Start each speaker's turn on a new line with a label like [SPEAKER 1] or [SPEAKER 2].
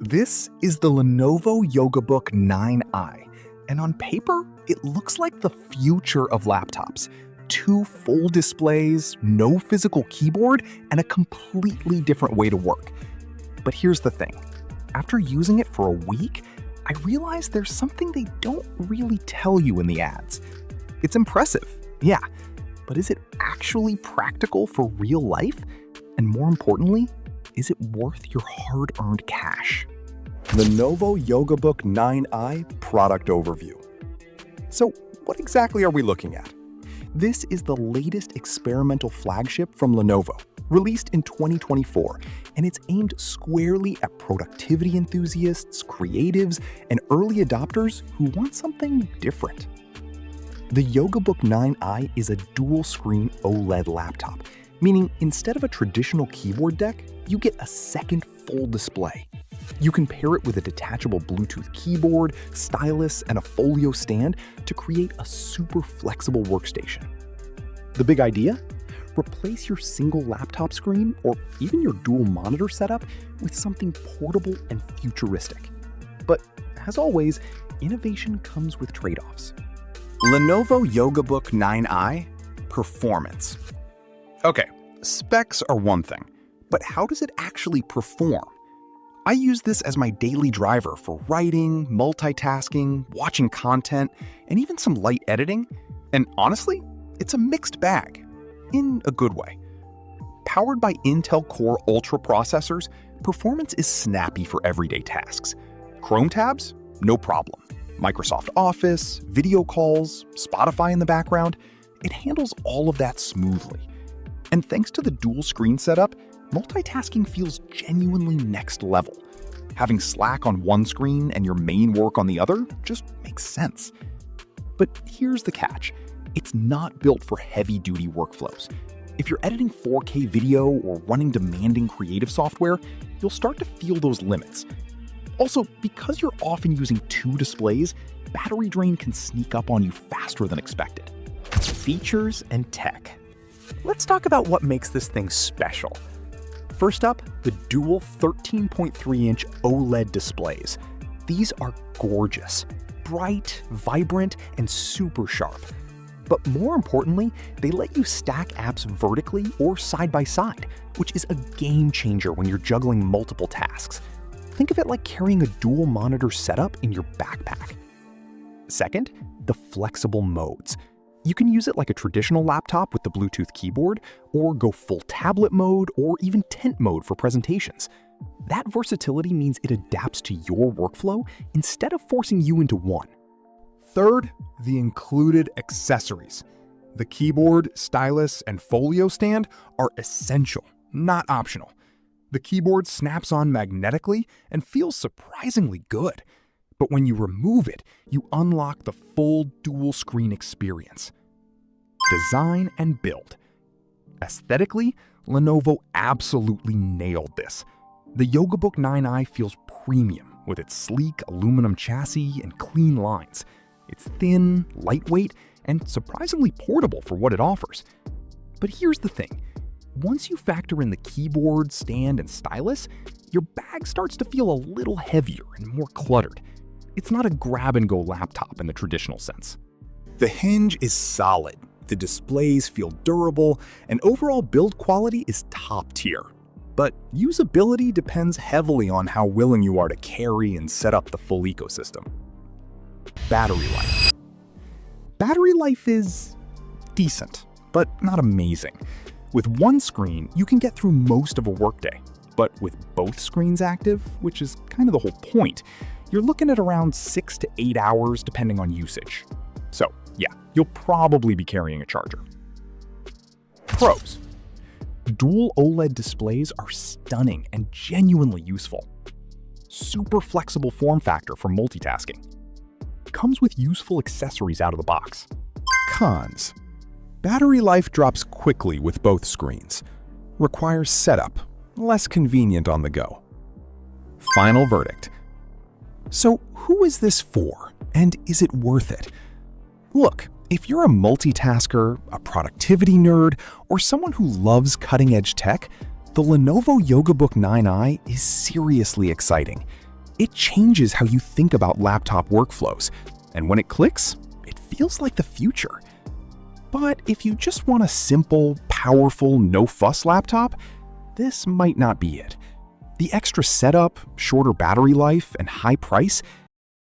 [SPEAKER 1] This is the Lenovo Yoga Book 9i, and on paper, it looks like the future of laptops. Two full displays, no physical keyboard, and a completely different way to work. But here's the thing. After using it for a week, I realized there's something they don't really tell you in the ads. It's impressive, yeah, but is it actually practical for real life? And more importantly, is it worth your hard-earned cash? Lenovo Yoga Book 9i Product Overview. So what exactly are we looking at? This is the latest experimental flagship from Lenovo, released in 2024, and it's aimed squarely at productivity enthusiasts, creatives, and early adopters who want something different. The Yoga Book 9i is a dual-screen OLED laptop, meaning instead of a traditional keyboard deck, you get a second full display. You can pair it with a detachable Bluetooth keyboard, stylus, and a folio stand to create a super flexible workstation. The big idea? Replace your single laptop screen or even your dual monitor setup with something portable and futuristic. But as always, innovation comes with trade-offs. Lenovo Yoga Book 9i Performance. Okay, specs are one thing, but how does it actually perform? I use this as my daily driver for writing, multitasking, watching content, and even some light editing. And honestly, it's a mixed bag, in a good way. Powered by Intel Core Ultra processors, performance is snappy for everyday tasks. Chrome tabs? No problem. Microsoft Office, video calls, Spotify in the background, it handles all of that smoothly. And thanks to the dual screen setup, multitasking feels genuinely next level. Having Slack on one screen and your main work on the other just makes sense. But here's the catch. It's not built for heavy-duty workflows. If you're editing 4K video or running demanding creative software, you'll start to feel those limits. Also, because you're often using two displays, battery drain can sneak up on you faster than expected. Features and tech. Let's talk about what makes this thing special. First up, the dual 13.3-inch OLED displays. These are gorgeous, bright, vibrant, and super sharp. But more importantly, they let you stack apps vertically or side by side, which is a game changer when you're juggling multiple tasks. Think of it like carrying a dual monitor setup in your backpack. Second, the flexible modes. You can use it like a traditional laptop with the Bluetooth keyboard, or go full tablet mode, or even tent mode for presentations. That versatility means it adapts to your workflow instead of forcing you into one. Third, the included accessories. The keyboard, stylus, and folio stand are essential, not optional. The keyboard snaps on magnetically and feels surprisingly good. But when you remove it, you unlock the full dual screen experience. Design and build. Aesthetically, Lenovo absolutely nailed this. The Yoga Book 9i feels premium with its sleek aluminum chassis and clean lines. It's thin, lightweight, and surprisingly portable for what it offers. But here's the thing. Once you factor in the keyboard, stand, and stylus, your bag starts to feel a little heavier and more cluttered. It's not a grab-and-go laptop in the traditional sense. The hinge is solid, the displays feel durable, and overall build quality is top tier. But usability depends heavily on how willing you are to carry and set up the full ecosystem. Battery life. Battery life is decent, but not amazing. With one screen, you can get through most of a workday. But with both screens active, which is kind of the whole point, you're looking at around 6 to 8 hours depending on usage. So yeah, you'll probably be carrying a charger. Pros. Dual OLED displays are stunning and genuinely useful. Super flexible form factor for multitasking. Comes with useful accessories out of the box. Cons. Battery life drops quickly with both screens. Requires setup, less convenient on the go. Final verdict. So who is this for, and is it worth it? Look, if you're a multitasker, a productivity nerd, or someone who loves cutting-edge tech, the Lenovo Yoga Book 9i is seriously exciting. It changes how you think about laptop workflows, and when it clicks, it feels like the future. But if you just want a simple, powerful, no-fuss laptop, this might not be it. The extra setup, shorter battery life, and high price